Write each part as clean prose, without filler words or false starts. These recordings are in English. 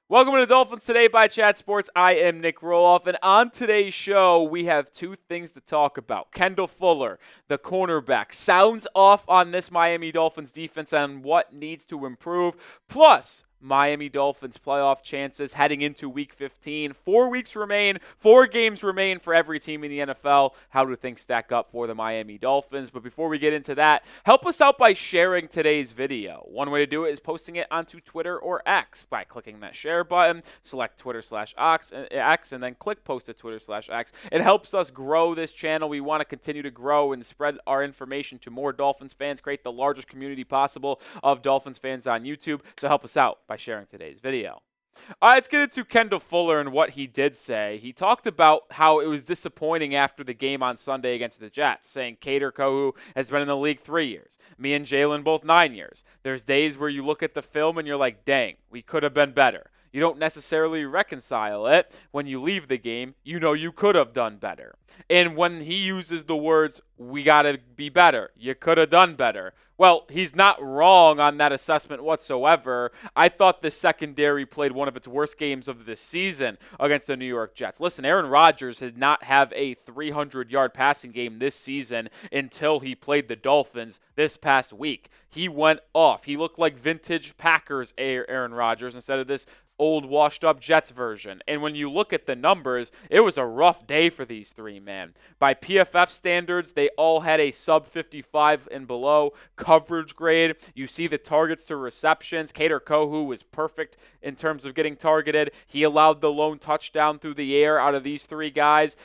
Welcome to Dolphins Today by Chat Sports. I am Nic Rohloff, and on today's show, we have two things to talk about. Kendall Fuller, the cornerback, sounds off on this Miami Dolphins defense and what needs to improve, plus Miami Dolphins playoff chances heading into Week 15. 4 weeks remain, 4 games remain for every team in the NFL. How do things stack up for the Miami Dolphins? But before we get into that, help us out by sharing today's video. One way to do it is posting it onto Twitter or X by clicking that share button, select Twitter/X, and then click post to Twitter/X. It helps us grow this channel. We want to continue to grow and spread our information to more Dolphins fans, create the largest community possible of Dolphins fans on YouTube. So help us out by sharing today's video. All right, let's get into Kendall Fuller and what he did say. He talked about how it was disappointing after the game on Sunday against the Jets, saying Kader has been in the league 3 years. Me and Jalen both 9 years. There's days where you look at the film and you're like, dang, we could have been better. You don't necessarily reconcile it. When you leave the game, you know you could have done better. And when he uses the words, we got to be better, you could have done better, well, he's not wrong on that assessment whatsoever. I thought the secondary played one of its worst games of the season against the New York Jets. Listen, Aaron Rodgers did not have a 300-yard passing game this season until he played the Dolphins this past week. He went off. He looked like vintage Packers Aaron Rodgers instead of this old washed-up Jets version. And when you look at the numbers, it was a rough day for these three, man. By PFF standards, they all had a sub-55 and below coverage grade. You see the targets to receptions. Kader was perfect in terms of getting targeted. He allowed the lone touchdown through the air out of these three guys.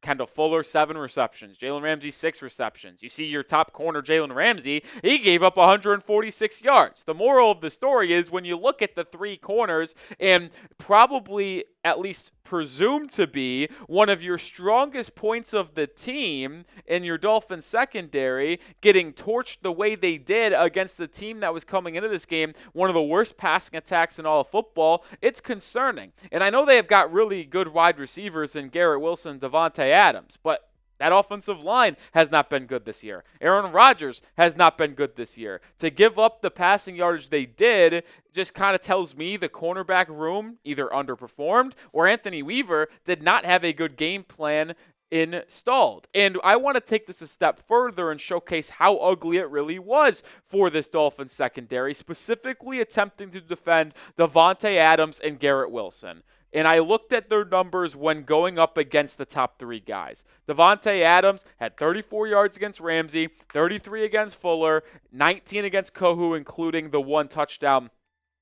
Kendall Fuller, 7 receptions. Jalen Ramsey, 6 receptions. You see your top corner, Jalen Ramsey, he gave up 146 yards. The moral of the story is when you look at the three corners and probably at least presumed to be one of your strongest points of the team in your Dolphins secondary, getting torched the way they did against the team that was coming into this game, one of the worst passing attacks in all of football, it's concerning. And I know they have got really good wide receivers in Garrett Wilson and Davante Adams, but that offensive line has not been good this year. Aaron Rodgers has not been good this year. To give up the passing yardage they did just kind of tells me the cornerback room either underperformed or Anthony Weaver did not have a good game plan installed. And I want to take this a step further and showcase how ugly it really was for this Dolphins secondary, specifically attempting to defend Davante Adams and Garrett Wilson. And I looked at their numbers when going up against the top three guys. Davante Adams had 34 yards against Ramsey, 33 against Fuller, 19 against including the 1 touchdown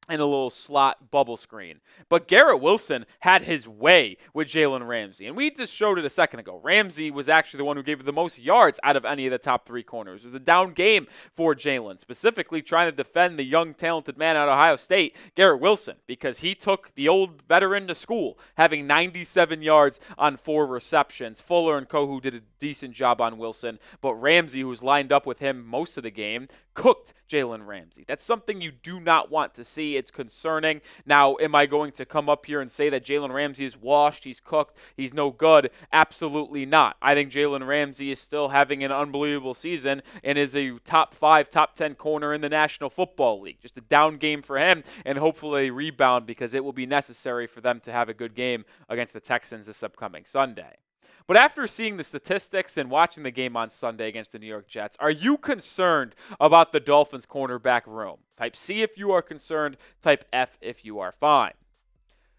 and a little slot bubble screen. But Garrett Wilson had his way with Jalen Ramsey. And we just showed it a second ago. Ramsey was actually the one who gave the most yards out of any of the top 3 corners. It was a down game for Jalen, specifically trying to defend the young, talented man out of Ohio State, Garrett Wilson, because he took the old veteran to school, having 97 yards on 4 receptions. Fuller and did a decent job on Wilson, but Ramsey, who was lined up with him most of the game, cooked Jalen Ramsey. That's something you do not want to see. It's concerning. Now, am I going to come up here and say that Jalen Ramsey is washed, he's cooked, he's no good? Absolutely not. I think Jalen Ramsey is still having an unbelievable season and is a top 5, top 10 corner in the National Football League. Just a down game for him and hopefully a rebound because it will be necessary for them to have a good game against the Texans this upcoming Sunday. But after seeing the statistics and watching the game on Sunday against the New York Jets, are you concerned about the Dolphins cornerback room? Type C if you are concerned, type F if you are fine.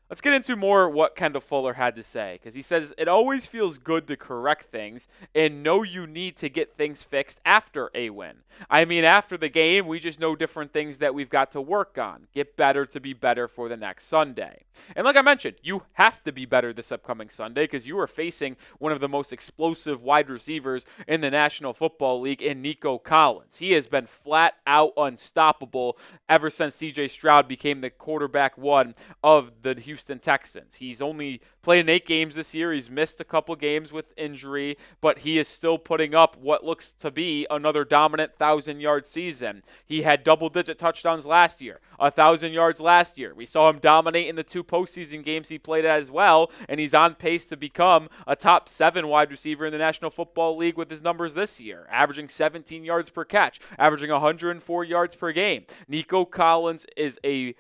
Let's get into more what Kendall Fuller had to say, because he says it always feels good to correct things and know you need to get things fixed after a win. I mean, after the game, we just know different things that we've got to work on. Get better to be better for the next Sunday. And like I mentioned, you have to be better this upcoming Sunday because you are facing one of the most explosive wide receivers in the National Football League in Nico Collins. He has been flat out unstoppable ever since CJ Stroud became the quarterback 1 of the Houston Texans. He's only played in 8 games this year. He's missed a couple games with injury, but he is still putting up what looks to be another dominant 1,000-yard season. He had double-digit touchdowns last year, 1,000 yards last year. We saw him dominate in the 2 postseason games he played at as well, and he's on pace to become a top 7 wide receiver in the National Football League with his numbers this year, averaging 17 yards per catch, averaging 104 yards per game. Nico Collins is a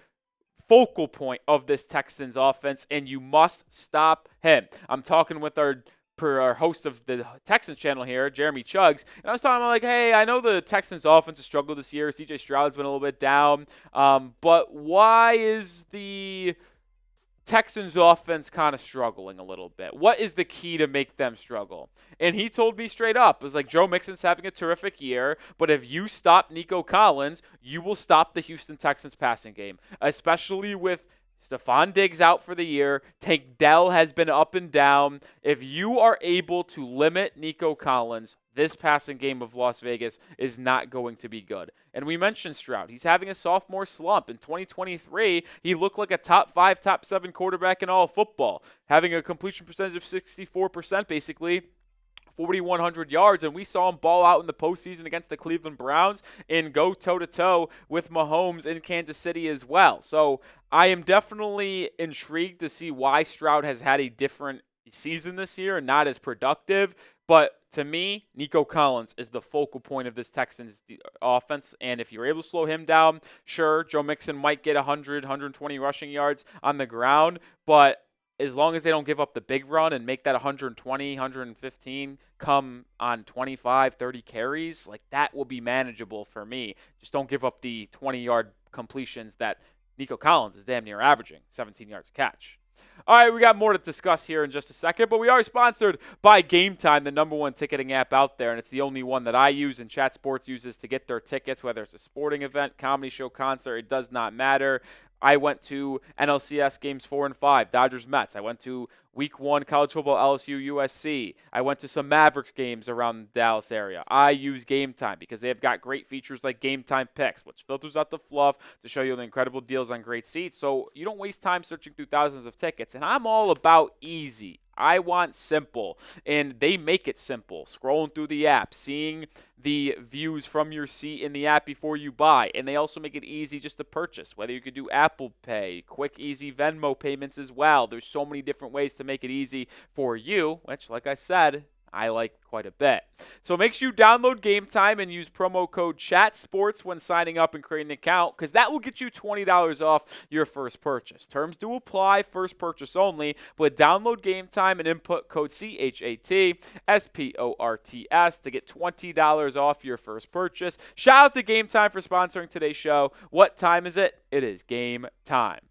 focal point of this Texans offense, and you must stop him. I'm talking with our host of the Texans channel here, Jeremy Chuggs, and I was talking about, like, hey, I know the Texans offense has struggled this year. CJ Stroud's been a little bit down, but why is the Texans offense kind of struggling a little bit? What is the key to make them struggle? And he told me straight up, it was like, Joe Mixon's having a terrific year, but if you stop Nico Collins, you will stop the Houston Texans passing game, especially with Stephon Diggs out for the year. Tank Dell has been up and down. If you are able to limit Nico Collins, this passing game of Las Vegas is not going to be good. And we mentioned Stroud. He's having a sophomore slump. In 2023, he looked like a top 5, top 7 quarterback in all of football, having a completion percentage of 64%, basically 4,100 yards, and we saw him ball out in the postseason against the Cleveland Browns and go toe-to-toe with Mahomes in Kansas City as well. So I am definitely intrigued to see why Stroud has had a different season this year and not as productive. But to me, Nico Collins is the focal point of this Texans offense, and if you're able to slow him down, sure, Joe Mixon might get 100, 120 rushing yards on the ground, but as long as they don't give up the big run and make that 120, 115 come on 25, 30 carries, like, that will be manageable for me. Just don't give up the 20-yard completions that Nico Collins is damn near averaging, 17 yards a catch. All right, we got more to discuss here in just a second, but we are sponsored by Game Time, the #1 ticketing app out there, and it's the only one that I use and Chat Sports uses to get their tickets, whether it's a sporting event, comedy show, concert, it does not matter. I went to NLCS games 4 and 5, Dodgers-Mets. I went to Week 1 college football, LSU-USC. I went to some Mavericks games around the Dallas area. I use Game Time because they have got great features like Game Time Picks, which filters out the fluff to show you the incredible deals on great seats, so you don't waste time searching through thousands of tickets. And I'm all about easy. I want simple, and they make it simple. Scrolling through the app, seeing the views from your seat in the app before you buy, and they also make it easy just to purchase, whether you could do Apple Pay, quick, easy Venmo payments as well. There's so many different ways to make it easy for you, which, like I said, I like quite a bit. So make sure you download Game Time and use promo code CHATSPORTS when signing up and creating an account, because that will get you $20 off your first purchase. Terms do apply, first purchase only, but download Game Time and input code CHATSPORTS to get $20 off your first purchase. Shout out to Game Time for sponsoring today's show. What time is it? It is game time.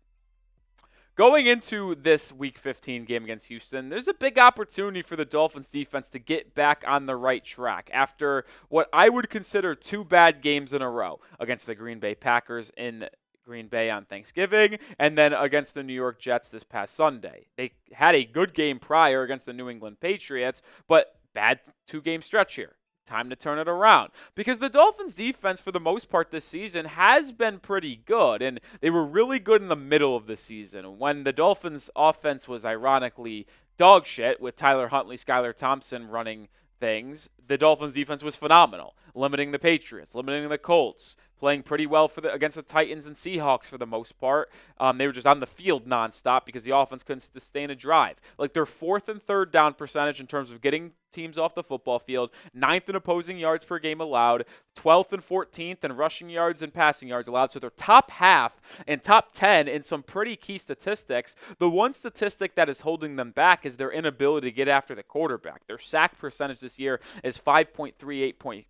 Going into this Week 15 game against Houston, there's a big opportunity for the Dolphins defense to get back on the right track after what I would consider 2 bad games in a row against the Green Bay Packers in Green Bay on Thanksgiving and then against the New York Jets this past Sunday. They had a good game prior against the New England Patriots, but bad 2-game stretch here. Time to turn it around, because the Dolphins defense for the most part this season has been pretty good, and they were really good in the middle of the season when the Dolphins offense was ironically dog shit with Tyler Huntley, Skylar Thompson running things. The Dolphins defense was phenomenal, limiting the Patriots, limiting the Colts, playing pretty well against the Titans and Seahawks for the most part. They were just on the field nonstop because the offense couldn't sustain a drive. Like, their 4th and 3rd down percentage in terms of getting teams off the football field, 9th in opposing yards per game allowed, 12th and 14th in rushing yards and passing yards allowed. So they're top half and top 10 in some pretty key statistics. The one statistic that is holding them back is their inability to get after the quarterback. Their sack percentage this year is 5.38%.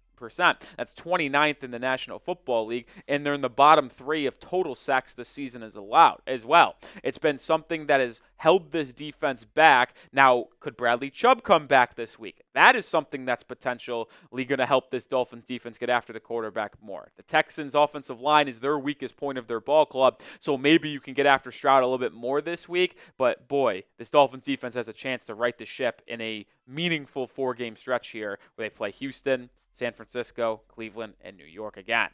That's 29th in the National Football League, and they're in the bottom 3 of total sacks this season as well. It's been something that has held this defense back. Now, could Bradley Chubb come back this week? That is something that's potentially going to help this Dolphins defense get after the quarterback more. The Texans' offensive line is their weakest point of their ball club, so maybe you can get after Stroud a little bit more this week, but boy, this Dolphins defense has a chance to right the ship in a meaningful 4-game stretch here where they play Houston, San Francisco, Cleveland, and New York again.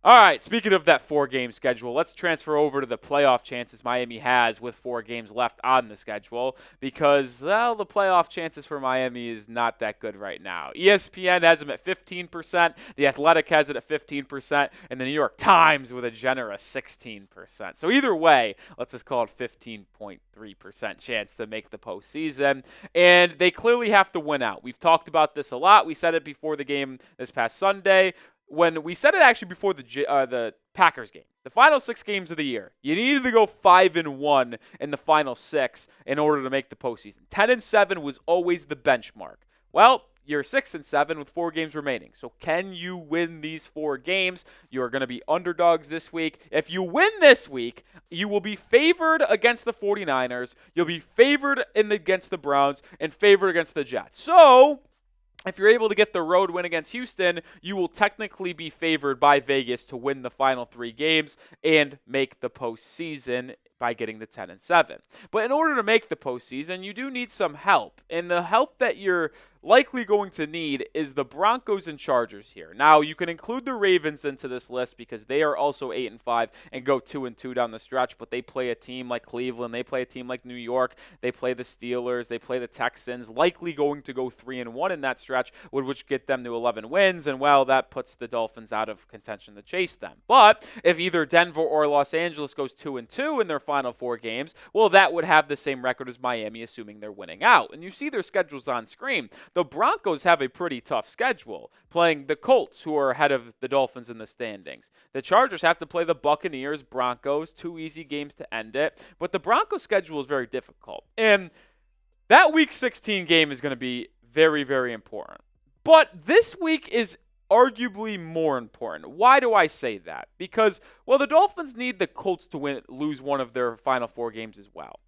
All right, speaking of that 4-game schedule, let's transfer over to the playoff chances Miami has with 4 games left on the schedule because, well, the playoff chances for Miami is not that good right now. ESPN has them at 15%, The Athletic has it at 15%, and the New York Times with a generous 16%. So either way, let's just call it 15.3% chance to make the postseason, and they clearly have to win out. We've talked about this a lot. We said it before the game this past Sunday. when we said it actually before the Packers game, the final 6 games of the year, you needed to go 5-1 in the final 6 in order to make the postseason. 10-7 was always the benchmark. Well, you're 6-7 with 4 games remaining. So can you win these 4 games? You're going to be underdogs this week. If you win this week, you will be favored against the 49ers. You'll be favored against the Browns and favored against the Jets. So if you're able to get the road win against Houston, you will technically be favored by Vegas to win the final 3 games and make the postseason by getting the 10-7. But in order to make the postseason, you do need some help. And the help that you're likely going to need is the Broncos and Chargers here. Now, you can include the Ravens into this list because they are also 8-5 and go 2-2 down the stretch, but they play a team like Cleveland, they play a team like New York, they play the Steelers, they play the Texans, likely going to go 3-1 in that stretch, which get them to 11 wins, and well, that puts the Dolphins out of contention to chase them. But if either Denver or Los Angeles goes 2-2 in their final 4 games, well, that would have the same record as Miami, assuming they're winning out. And you see their schedules on screen. The Broncos have a pretty tough schedule, playing the Colts, who are ahead of the Dolphins in the standings. The Chargers have to play the Buccaneers, Broncos, 2 easy games to end it. But the Broncos schedule is very difficult. And that Week 16 game is going to be very, very important. But this week is arguably more important. Why do I say that? Because, well, the Dolphins need the Colts to lose one of their final 4 games as well.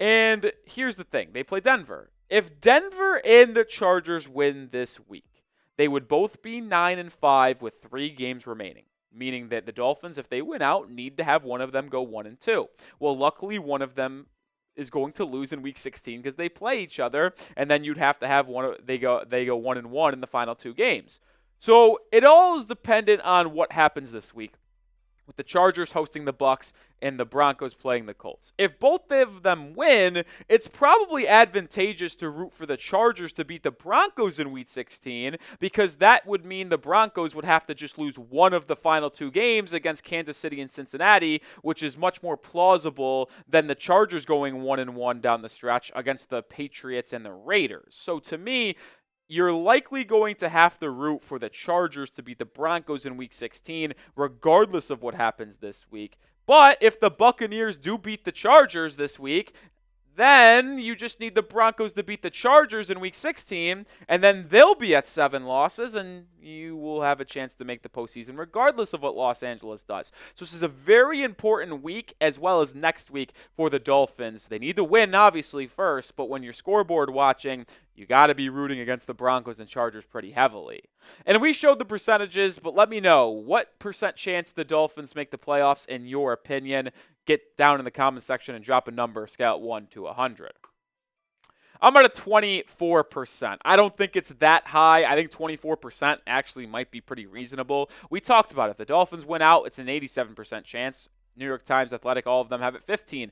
And here's the thing. They play Denver. If Denver and the Chargers win this week, they would both be 9-5 with 3 games remaining, meaning that the Dolphins, if they win out, need to have one of them go 1-2. Well, luckily, one of them is going to lose in Week 16 because they play each other, and then you'd have to have they go 1-1 in the final 2 games. So it all is dependent on what happens this week, with the Chargers hosting the Bucs and the Broncos playing the Colts. If both of them win, it's probably advantageous to root for the Chargers to beat the Broncos in Week 16, because that would mean the Broncos would have to just lose one of the final 2 games against Kansas City and Cincinnati, which is much more plausible than the Chargers going 1-1 down the stretch against the Patriots and the Raiders. So to me, you're likely going to have to root for the Chargers to beat the Broncos in Week 16, regardless of what happens this week. But if the Buccaneers do beat the Chargers this week, then you just need the Broncos to beat the Chargers in Week 16, and then they'll be at 7 losses, and you will have a chance to make the postseason, regardless of what Los Angeles does. So this is a very important week, as well as next week for the Dolphins. They need to win, obviously, first, but when you're scoreboard watching, you got to be rooting against the Broncos and Chargers pretty heavily. And we showed the percentages, but let me know, what % chance the Dolphins make the playoffs in your opinion? Get down in the comment section and drop a number, scale 1 to 100. I'm at a 24%. I don't think it's that high. I think 24% actually might be pretty reasonable. We talked about it. If the Dolphins win out, it's an 87% chance. New York Times, Athletic, all of them have a 15%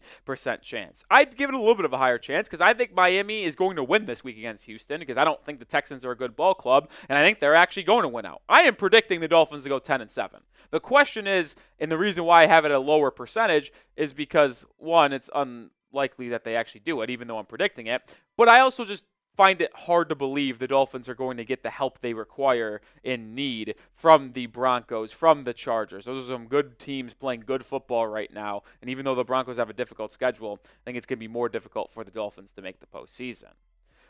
chance. I'd give it a little bit of a higher chance because I think Miami is going to win this week against Houston, because I don't think the Texans are a good ball club, and I think they're actually going to win out. I am predicting the Dolphins to go 10-7. The question is, and the reason why I have it at a lower percentage is because, one, it's unlikely that they actually do it, even though I'm predicting it, but I also just find it hard to believe the Dolphins are going to get the help they require and need from the Broncos, from the Chargers. Those are some good teams playing good football right now. And even though the Broncos have a difficult schedule, I think it's going to be more difficult for the Dolphins to make the postseason.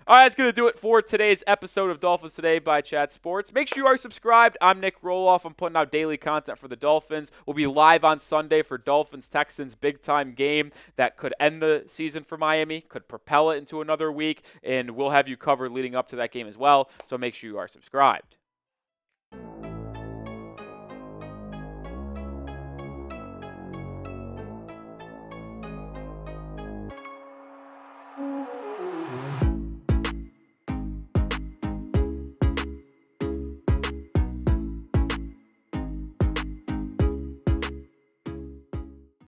All right, that's going to do it for today's episode of Dolphins Today by Chat Sports. Make sure you are subscribed. I'm Nic Rohloff. I'm putting out daily content for the Dolphins. We'll be live on Sunday for Dolphins-Texans big-time game that could end the season for Miami, could propel it into another week, and we'll have you covered leading up to that game as well, so make sure you are subscribed.